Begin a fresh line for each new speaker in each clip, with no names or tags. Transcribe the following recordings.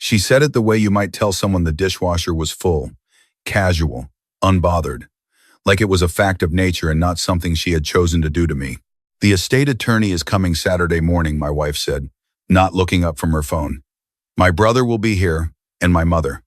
She said it the way you might tell someone the dishwasher was full, casual, unbothered, like it was a fact of nature and not something she had chosen to do to me. The estate attorney is coming Saturday morning, my wife said, not looking up from her phone. My brother will be here, and my mother.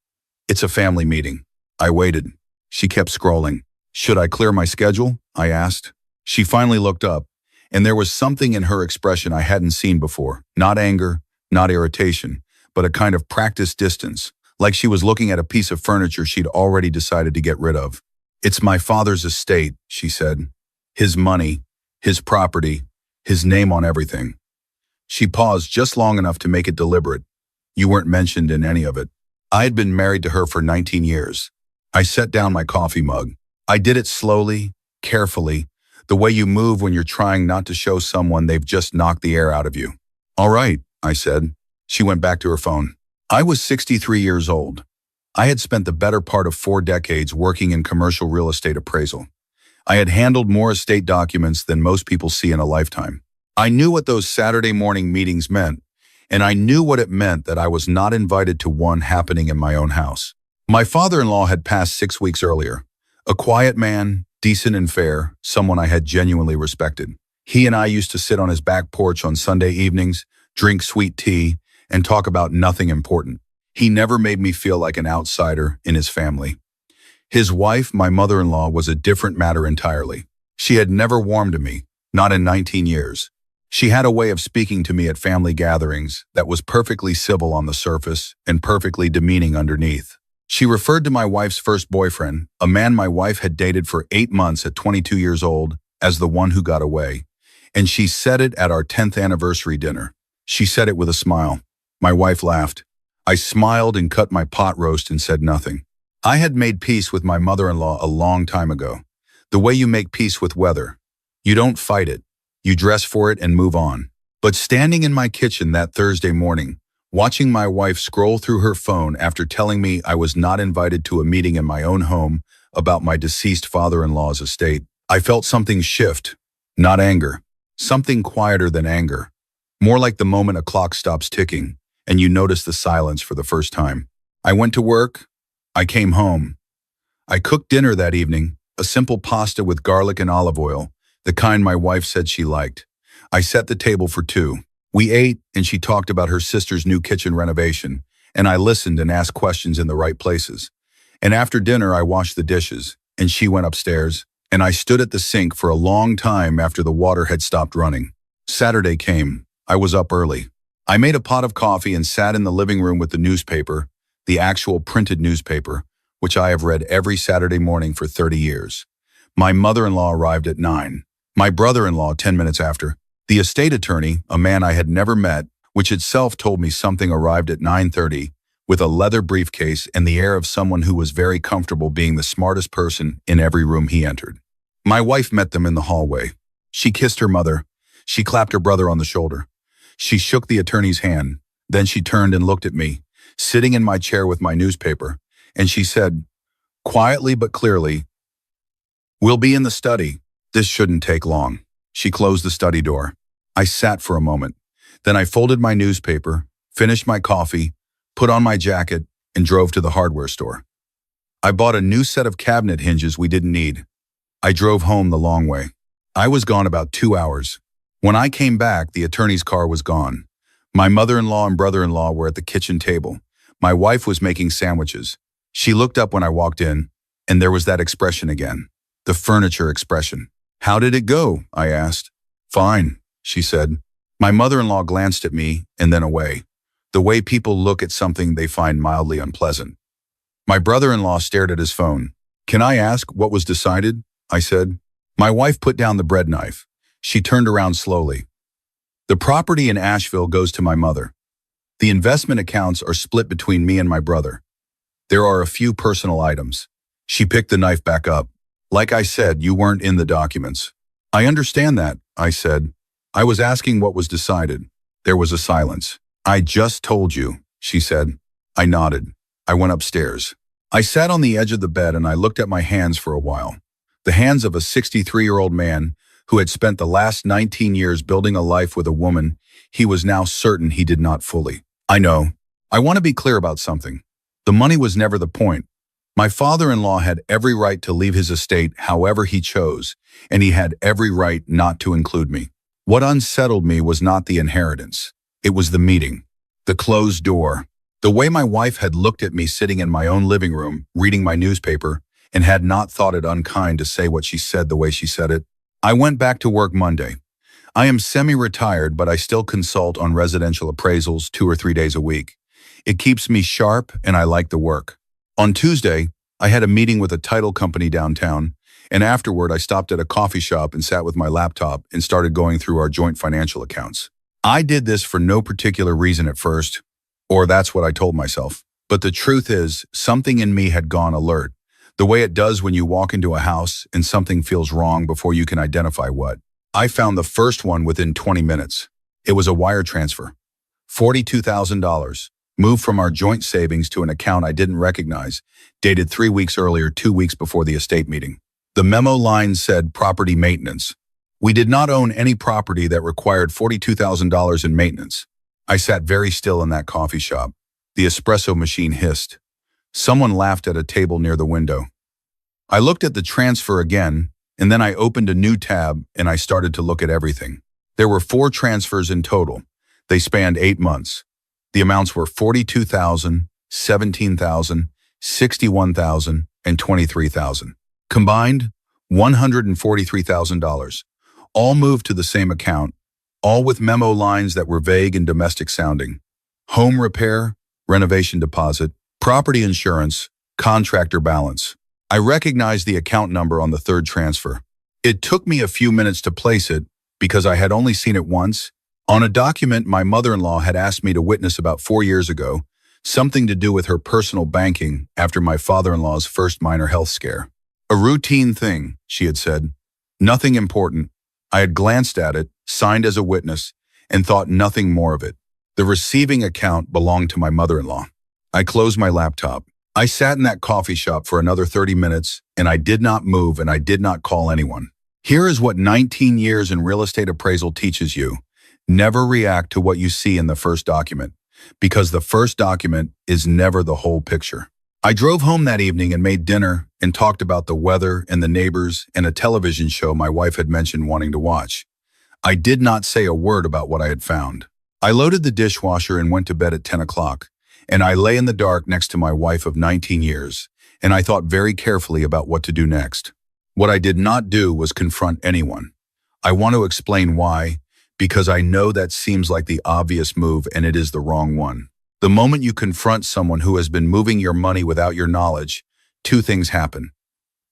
It's a family meeting. I waited. She kept scrolling. Should I clear my schedule? I asked. She finally looked up, and there was something in her expression I hadn't seen before. Not anger, not irritation, but a kind of practiced distance, like she was looking at a piece of furniture she'd already decided to get rid of. It's my father's estate, she said. His money, his property, his name on everything. She paused just long enough to make it deliberate. You weren't mentioned in any of it. I had been married to her for 19 years. I set down my coffee mug. I did it slowly, carefully, the way you move when you're trying not to show someone they've just knocked the air out of you. All right, I said. She went back to her phone. I was 63 years old. I had spent the better part of 4 decades working in commercial real estate appraisal. I had handled more estate documents than most people see in a lifetime. I knew what those Saturday morning meetings meant, and I knew what it meant that I was not invited to one happening in my own house. My father-in-law had passed 6 weeks earlier. A quiet man, decent and fair, someone I had genuinely respected. He and I used to sit on his back porch on Sunday evenings, drink sweet tea, and talk about nothing important. He never made me feel like an outsider in his family. His wife, my mother-in-law, was a different matter entirely. She had never warmed to me, not in 19 years. She had a way of speaking to me at family gatherings that was perfectly civil on the surface and perfectly demeaning underneath. She referred to my wife's first boyfriend, a man my wife had dated for 8 months at 22 years old, as the one who got away. And she said it at our 10th anniversary dinner. She said it with a smile. My wife laughed. I smiled and cut my pot roast and said nothing. I had made peace with my mother-in-law a long time ago. The way you make peace with weather. You don't fight it. You dress for it and move on. But standing in my kitchen that Thursday morning, watching my wife scroll through her phone after telling me I was not invited to a meeting in my own home about my deceased father-in-law's estate, I felt something shift. Not anger. Something quieter than anger. More like the moment a clock stops ticking and you notice the silence for the first time. I went to work. I came home. I cooked dinner that evening, a simple pasta with garlic and olive oil, the kind my wife said she liked. I set the table for 2. We ate, and she talked about her sister's new kitchen renovation, and I listened and asked questions in the right places. And after dinner, I washed the dishes, and she went upstairs, and I stood at the sink for a long time after the water had stopped running. Saturday came. I was up early. I made a pot of coffee and sat in the living room with the newspaper, the actual printed newspaper, which I have read every Saturday morning for 30 years. My mother-in-law arrived at 9. My brother-in-law 10 minutes after. The estate attorney, a man I had never met, which itself told me something, arrived at 9:30 with a leather briefcase and the air of someone who was very comfortable being the smartest person in every room he entered. My wife met them in the hallway. She kissed her mother. She clapped her brother on the shoulder. She shook the attorney's hand. Then she turned and looked at me, sitting in my chair with my newspaper, and she said, quietly but clearly, "We'll be in the study. This shouldn't take long." She closed the study door. I sat for a moment. Then I folded my newspaper, finished my coffee, put on my jacket, and drove to the hardware store. I bought a new set of cabinet hinges we didn't need. I drove home the long way. I was gone about 2 hours. When I came back, the attorney's car was gone. My mother-in-law and brother-in-law were at the kitchen table. My wife was making sandwiches. She looked up when I walked in, and there was that expression again, the furniture expression. "How did it go?" I asked. "Fine," she said. My mother-in-law glanced at me and then away, the way people look at something they find mildly unpleasant. My brother-in-law stared at his phone. "Can I ask what was decided?" I said. My wife put down the bread knife. She turned around slowly. "The property in Asheville goes to my mother. The investment accounts are split between me and my brother. There are a few personal items." She picked the knife back up. "Like I said, you weren't in the documents." "I understand that," I said. "I was asking what was decided." There was a silence. "I just told you," she said. I nodded. I went upstairs. I sat on the edge of the bed and I looked at my hands for a while. The hands of a 63-year-old man who had spent the last 19 years building a life with a woman he was now certain he did not fully. "I know," I want to be clear about something. The money was never the point. My father-in-law had every right to leave his estate however he chose, and he had every right not to include me. What unsettled me was not the inheritance. It was the meeting, the closed door, the way my wife had looked at me sitting in my own living room, reading my newspaper, and had not thought it unkind to say what she said the way she said it. I went back to work Monday. I am semi-retired, but I still consult on residential appraisals 2 or 3 days a week. It keeps me sharp, and I like the work. On Tuesday, I had a meeting with a title company downtown, and afterward I stopped at a coffee shop and sat with my laptop and started going through our joint financial accounts. I did this for no particular reason at first, or that's what I told myself. But the truth is, something in me had gone alert, the way it does when you walk into a house and something feels wrong before you can identify what. I found the first one within 20 minutes. It was a wire transfer. $42,000. Moved from our joint savings to an account I didn't recognize, dated 3 weeks earlier, 2 weeks before the estate meeting. The memo line said property maintenance. We did not own any property that required $42,000 in maintenance. I sat very still in that coffee shop. The espresso machine hissed. Someone laughed at a table near the window. I looked at the transfer again, and then I opened a new tab and I started to look at everything. There were 4 transfers in total. They spanned 8 months. The amounts were $42,000, $17,000, $61,000, and $23,000. Combined, $143,000. All moved to the same account, all with memo lines that were vague and domestic sounding. Home repair, renovation deposit, property insurance, contractor balance. I recognized the account number on the third transfer. It took me a few minutes to place it because I had only seen it once. On a document my mother-in-law had asked me to witness about 4 years ago, something to do with her personal banking after my father-in-law's first minor health scare. A routine thing, she had said. Nothing important. I had glanced at it, signed as a witness, and thought nothing more of it. The receiving account belonged to my mother-in-law. I closed my laptop. I sat in that coffee shop for another 30 minutes, and I did not move and I did not call anyone. Here is what 19 years in real estate appraisal teaches you. Never react to what you see in the first document, because the first document is never the whole picture. I drove home that evening and made dinner and talked about the weather and the neighbors and a television show my wife had mentioned wanting to watch. I did not say a word about what I had found. I loaded the dishwasher and went to bed at 10 o'clock, and I lay in the dark next to my wife of 19 years, and I thought very carefully about what to do next. What I did not do was confront anyone. I want to explain why, because I know that seems like the obvious move and it is the wrong one. The moment you confront someone who has been moving your money without your knowledge, 2 things happen.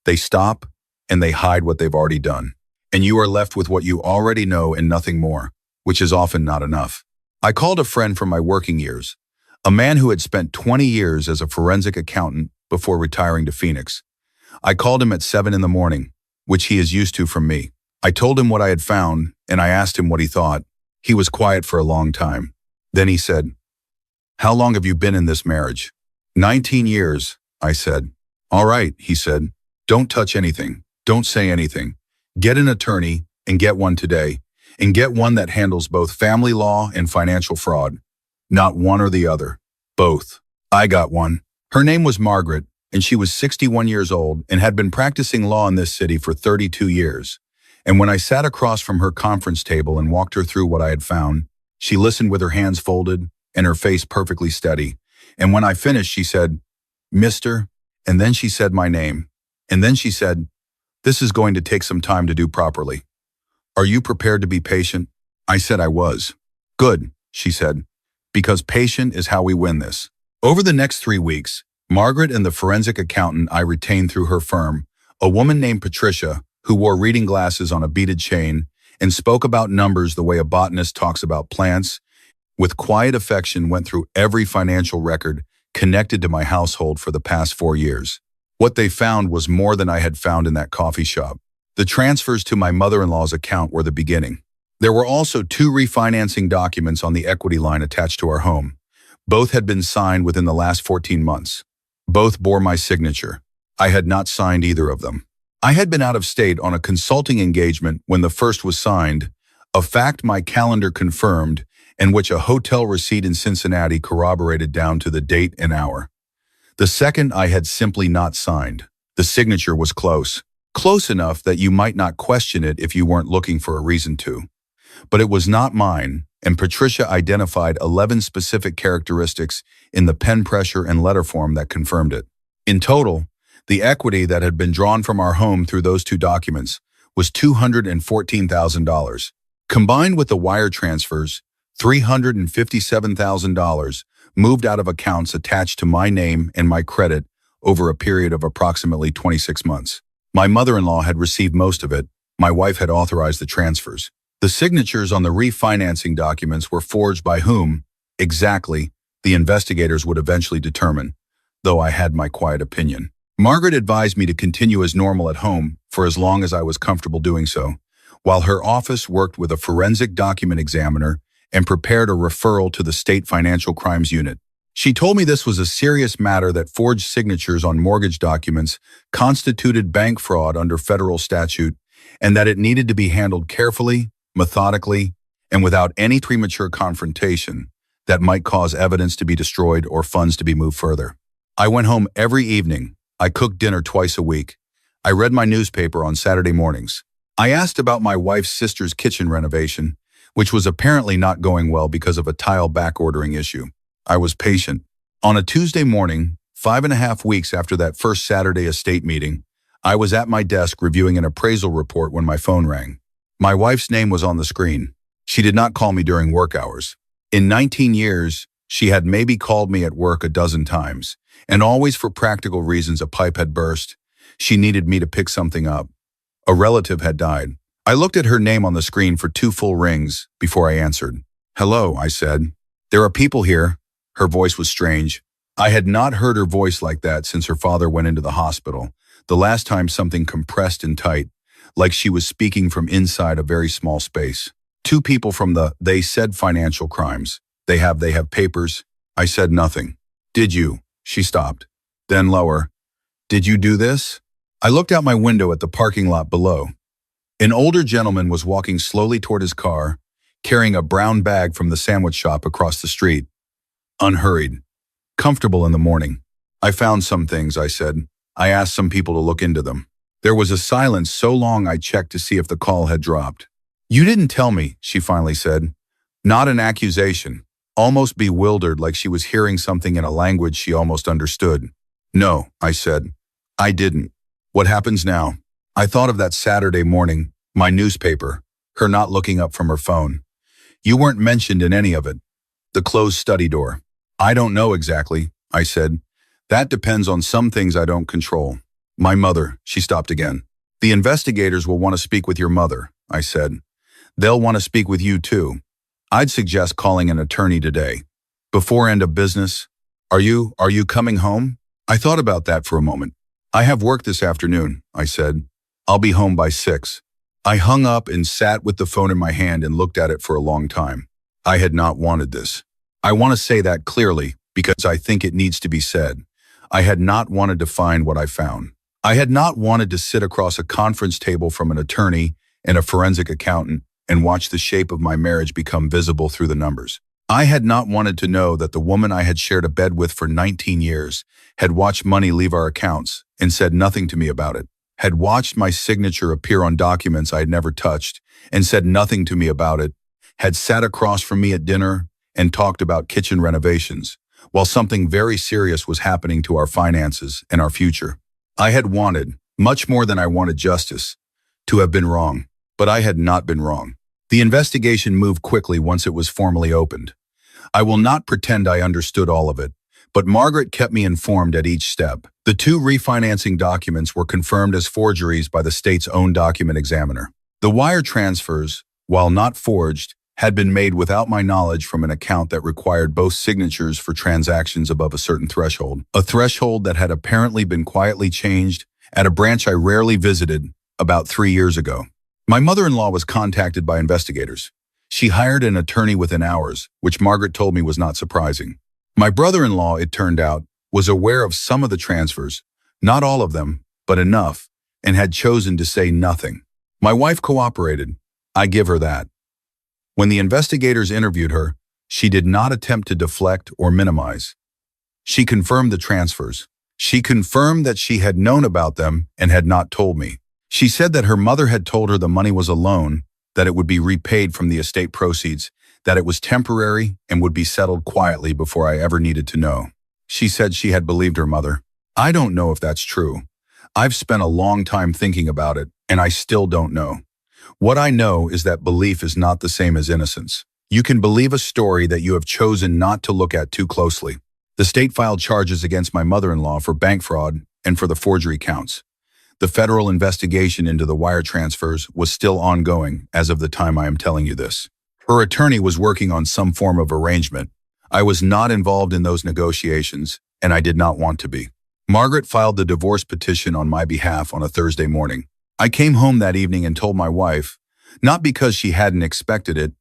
They stop and they hide what they've already done. And you are left with what you already know and nothing more, which is often not enough. I called a friend from my working years, a man who had spent 20 years as a forensic accountant before retiring to Phoenix. I called him at 7 in the morning, which he is used to from me. I told him what I had found, and I asked him what he thought. He was quiet for a long time. Then he said, "How long have you been in this marriage?" 19 years, I said. "All right," he said. "Don't touch anything. Don't say anything. Get an attorney, and get one today, and get one that handles both family law and financial fraud. Not one or the other. Both." I got one. Her name was Margaret, and she was 61 years old and had been practicing law in this city for 32 years. And when I sat across from her conference table and walked her through what I had found, she listened with her hands folded and her face perfectly steady. And when I finished, she said, "Mr." And then she said my name. And then she said, "This is going to take some time to do properly. Are you prepared to be patient?" I said I was. "Good," she said, "because patient is how we win this." Over the next 3 weeks, Margaret and the forensic accountant I retained through her firm, a woman named Patricia, who wore reading glasses on a beaded chain and spoke about numbers the way a botanist talks about plants, with quiet affection went through every financial record connected to my household for the past 4 years. What they found was more than I had found in that coffee shop. The transfers to my mother-in-law's account were the beginning. There were also 2 refinancing documents on the equity line attached to our home. Both had been signed within the last 14 months. Both bore my signature. I had not signed either of them. I had been out of state on a consulting engagement when the first was signed, a fact my calendar confirmed, and which a hotel receipt in Cincinnati corroborated down to the date and hour. The second I had simply not signed. The signature was close. Close enough that you might not question it if you weren't looking for a reason to. But it was not mine, and Patricia identified 11 specific characteristics in the pen pressure and letter form that confirmed it. In total, the equity that had been drawn from our home through those two documents was $214,000. Combined with the wire transfers, $357,000 moved out of accounts attached to my name and my credit over a period of approximately 26 months. My mother-in-law had received most of it. My wife had authorized the transfers. The signatures on the refinancing documents were forged by whom, exactly, the investigators would eventually determine, though I had my quiet opinion. Margaret advised me to continue as normal at home for as long as I was comfortable doing so, while her office worked with a forensic document examiner and prepared a referral to the State Financial Crimes Unit. She told me this was a serious matter, that forged signatures on mortgage documents constituted bank fraud under federal statute, and that it needed to be handled carefully, methodically, and without any premature confrontation that might cause evidence to be destroyed or funds to be moved further. I went home every evening. I cooked dinner twice a week. I read my newspaper on Saturday mornings. I asked about my wife's sister's kitchen renovation, which was apparently not going well because of a tile back-ordering issue. I was patient. On a Tuesday morning, 5.5 weeks after that first Saturday estate meeting, I was at my desk reviewing an appraisal report when my phone rang. My wife's name was on the screen. She did not call me during work hours. In 19 years, she had maybe called me at work a dozen times, and always for practical reasons. A pipe had burst. She needed me to pick something up. A relative had died. I looked at her name on the screen for 2 full rings before I answered. "Hello," I said. "There are people here." Her voice was strange. I had not heard her voice like that since her father went into the hospital, the last time something compressed and tight, like she was speaking from inside a very small space. "2 people from they said financial crimes. They have papers." I said nothing. "Did you?" She stopped. Then lower. "Did you do this?" I looked out my window at the parking lot below. An older gentleman was walking slowly toward his car, carrying a brown bag from the sandwich shop across the street. Unhurried. Comfortable in the morning. "I found some things," I said. "I asked some people to look into them." There was a silence so long I checked to see if the call had dropped. "You didn't tell me," she finally said. Not an accusation. Almost bewildered, like she was hearing something in a language she almost understood. "No," I said. "I didn't." "What happens now?" I thought of that Saturday morning, my newspaper, her not looking up from her phone. "You weren't mentioned in any of it." The closed study door. "I don't know exactly," I said. "That depends on some things I don't control." "My mother," she stopped again. "The investigators will want to speak with your mother," I said. "They'll want to speak with you too. I'd suggest calling an attorney today. Before end of business. Are you coming home?" I thought about that for a moment. "I have work this afternoon," I said. "I'll be home by 6. I hung up and sat with the phone in my hand and looked at it for a long time. I had not wanted this. I want to say that clearly because I think it needs to be said. I had not wanted to find what I found. I had not wanted to sit across a conference table from an attorney and a forensic accountant and watch the shape of my marriage become visible through the numbers. I had not wanted to know that the woman I had shared a bed with for 19 years had watched money leave our accounts and said nothing to me about it, had watched my signature appear on documents I had never touched and said nothing to me about it, had sat across from me at dinner and talked about kitchen renovations, while something very serious was happening to our finances and our future. I had wanted, much more than I wanted justice, to have been wrong, but I had not been wrong. The investigation moved quickly once it was formally opened. I will not pretend I understood all of it, but Margaret kept me informed at each step. The 2 refinancing documents were confirmed as forgeries by the state's own document examiner. The wire transfers, while not forged, had been made without my knowledge from an account that required both signatures for transactions above a certain threshold, a threshold that had apparently been quietly changed at a branch I rarely visited about 3 years ago. My mother-in-law was contacted by investigators. She hired an attorney within hours, which Margaret told me was not surprising. My brother-in-law, it turned out, was aware of some of the transfers, not all of them, but enough, and had chosen to say nothing. My wife cooperated. I give her that. When the investigators interviewed her, She did not attempt to deflect or minimize. She confirmed the transfers. She confirmed that she had known about them and had not told me. She said that her mother had told her the money was a loan, that it would be repaid from the estate proceeds, that it was temporary and would be settled quietly before I ever needed to know. She said she had believed her mother. I don't know if that's true. I've spent a long time thinking about it, and I still don't know. What I know is that belief is not the same as innocence. You can believe a story that you have chosen not to look at too closely. The state filed charges against my mother-in-law for bank fraud and for the forgery counts. The federal investigation into the wire transfers was still ongoing as of the time I am telling you this. Her attorney was working on some form of arrangement. I was not involved in those negotiations, and I did not want to be. Margaret filed the divorce petition on my behalf on a Thursday morning. I came home that evening and told my wife, not because she hadn't expected it,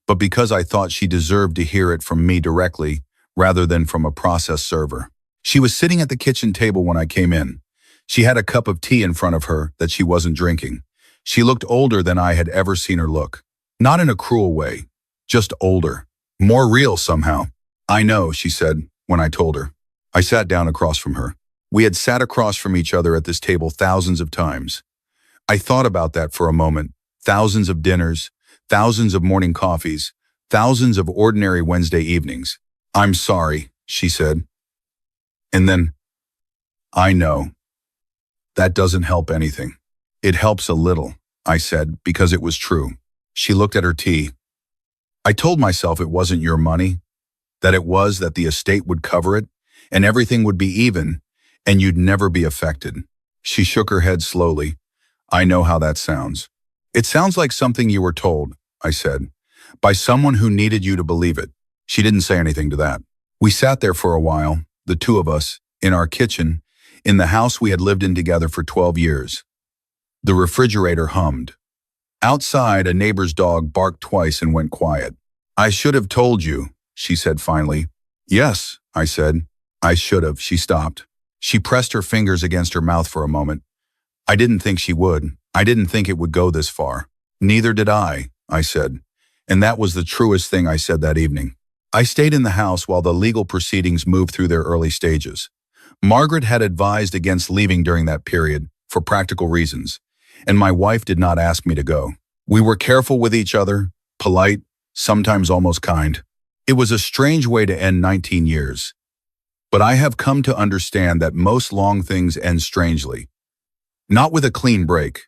but because I thought she deserved to hear it from me directly rather than from a process server. She was sitting at the kitchen table when I came in. She had a cup of tea in front of her that she wasn't drinking. She looked older than I had ever seen her look. Not in a cruel way, just older. More real somehow. I know, she said when I told her. I sat down across from her. We had sat across from each other at this table thousands of times. I thought about that for a moment. Thousands of dinners, thousands of morning coffees, thousands of ordinary Wednesday evenings. I'm sorry, she said. And then, I know. That doesn't help anything. It helps a little, I said, because it was true. She looked at her tea. I told myself it wasn't your money, that it was that the estate would cover it, and everything would be even, and you'd never be affected. She shook her head slowly. I know how that sounds. It sounds like something you were told, I said, by someone who needed you to believe it. She didn't say anything to that. We sat there for a while, the two of us, in our kitchen, in the house we had lived in together for 12 years. The refrigerator hummed. Outside, a neighbor's dog barked twice and went quiet. I should have told you, she said finally. Yes, I said. I should have. She stopped. She pressed her fingers against her mouth for a moment. I didn't think she would. I didn't think it would go this far. Neither did I said. And that was the truest thing I said that evening. I stayed in the house while the legal proceedings moved through their early stages. Margaret had advised against leaving during that period, for practical reasons, and my wife did not ask me to go. We were careful with each other, polite, sometimes almost kind. It was a strange way to end 19 years. But I have come to understand that most long things end strangely. Not with a clean break,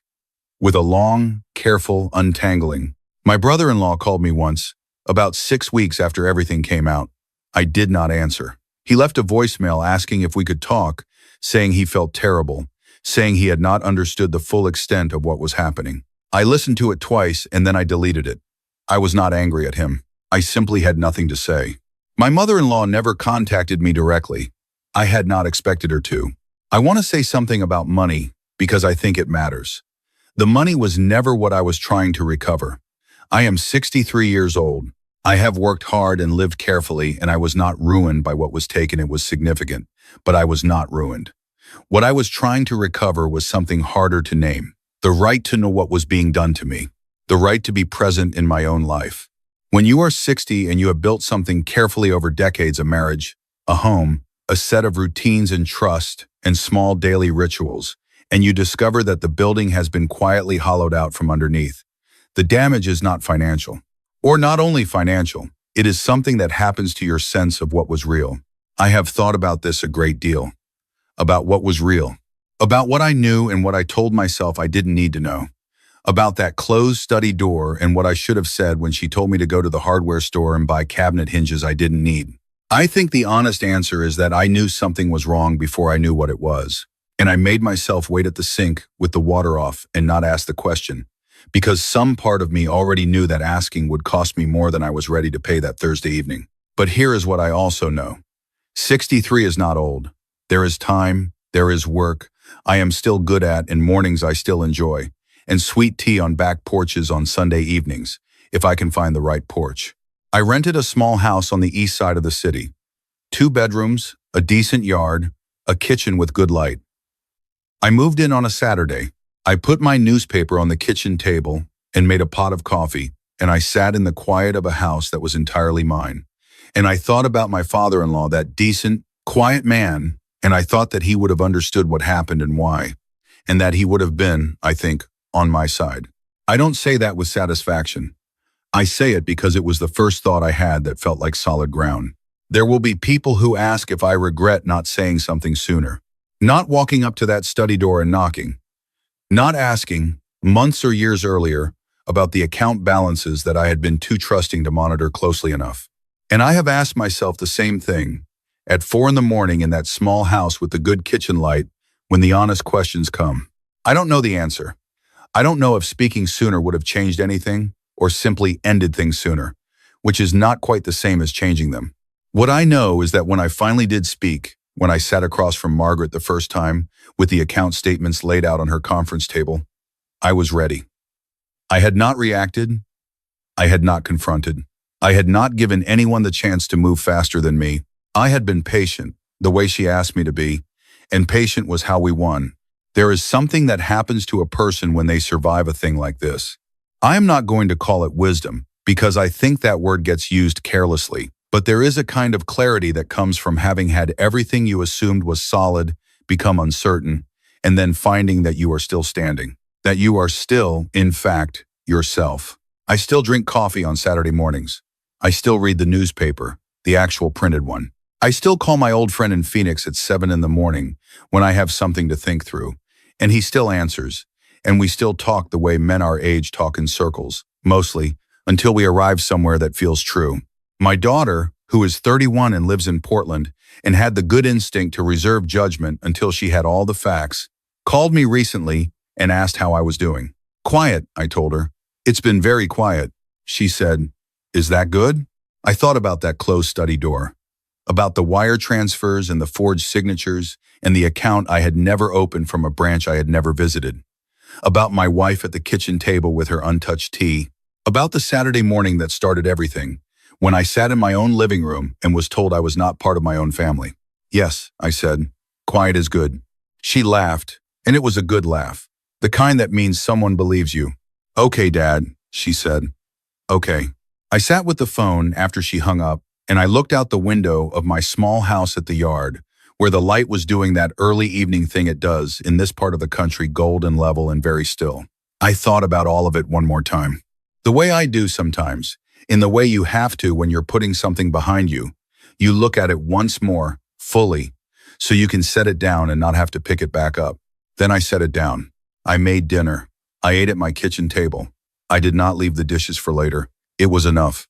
with a long, careful untangling. My brother-in-law called me once, about 6 weeks after everything came out. I did not answer. He left a voicemail asking if we could talk, saying he felt terrible, saying he had not understood the full extent of what was happening. I listened to it twice and then I deleted it. I was not angry at him. I simply had nothing to say. My mother-in-law never contacted me directly. I had not expected her to. I want to say something about money because I think it matters. The money was never what I was trying to recover. I am 63 years old. I have worked hard and lived carefully, and I was not ruined by what was taken. It was significant, but I was not ruined. What I was trying to recover was something harder to name. The right to know what was being done to me. The right to be present in my own life. When you are 60 and you have built something carefully over decades, a marriage, a home, a set of routines and trust, and small daily rituals, and you discover that the building has been quietly hollowed out from underneath, the damage is not financial. Or not only financial, it is something that happens to your sense of what was real. I have thought about this a great deal. About what was real. About what I knew and what I told myself I didn't need to know. About that closed study door and what I should have said when she told me to go to the hardware store and buy cabinet hinges I didn't need. I think the honest answer is that I knew something was wrong before I knew what it was. And I made myself wait at the sink with the water off and not ask the question. Because some part of me already knew that asking would cost me more than I was ready to pay that Thursday evening. But here is what I also know. 63 is not old. There is time, there is work I am still good at and mornings I still enjoy, and sweet tea on back porches on Sunday evenings, if I can find the right porch. I rented a small house on the east side of the city. 2 bedrooms, a decent yard, a kitchen with good light. I moved in on a Saturday. I put my newspaper on the kitchen table and made a pot of coffee, and I sat in the quiet of a house that was entirely mine. And I thought about my father-in-law, that decent, quiet man, and I thought that he would have understood what happened and why, and that he would have been, I think, on my side. I don't say that with satisfaction. I say it because it was the first thought I had that felt like solid ground. There will be people who ask if I regret not saying something sooner. Not walking up to that study door and knocking. Not asking, months or years earlier, about the account balances that I had been too trusting to monitor closely enough. And I have asked myself the same thing, at 4 a.m. in that small house with the good kitchen light, when the honest questions come. I don't know the answer. I don't know if speaking sooner would have changed anything, or simply ended things sooner, which is not quite the same as changing them. What I know is that when I finally did speak, when I sat across from Margaret the first time, with the account statements laid out on her conference table, I was ready. I had not reacted. I had not confronted. I had not given anyone the chance to move faster than me. I had been patient, the way she asked me to be, and patient was how we won. There is something that happens to a person when they survive a thing like this. I am not going to call it wisdom, because I think that word gets used carelessly, but there is a kind of clarity that comes from having had everything you assumed was solid become uncertain, and then finding that you are still standing, that you are still, in fact, yourself. I still drink coffee on Saturday mornings. I still read the newspaper, the actual printed one. I still call my old friend in Phoenix at 7 a.m. when I have something to think through, and he still answers, and we still talk the way men our age talk in circles, mostly, until we arrive somewhere that feels true. My daughter, who is 31 and lives in Portland, and had the good instinct to reserve judgment until she had all the facts, called me recently and asked how I was doing. Quiet, I told her. It's been very quiet. She said, "Is that good?" I thought about that closed study door, about the wire transfers and the forged signatures and the account I had never opened from a branch I had never visited, about my wife at the kitchen table with her untouched tea, about the Saturday morning that started everything, when I sat in my own living room and was told I was not part of my own family. "Yes," I said, "quiet is good." She laughed, and it was a good laugh, the kind that means someone believes you. "Okay, Dad," she said. "Okay." I sat with the phone after she hung up, and I looked out the window of my small house at the yard, where the light was doing that early evening thing it does in this part of the country, golden level and very still. I thought about all of it one more time. The way I do sometimes, in the way you have to when you're putting something behind you. You look at it once more, fully, so you can set it down and not have to pick it back up. Then I set it down. I made dinner. I ate at my kitchen table. I did not leave the dishes for later. It was enough.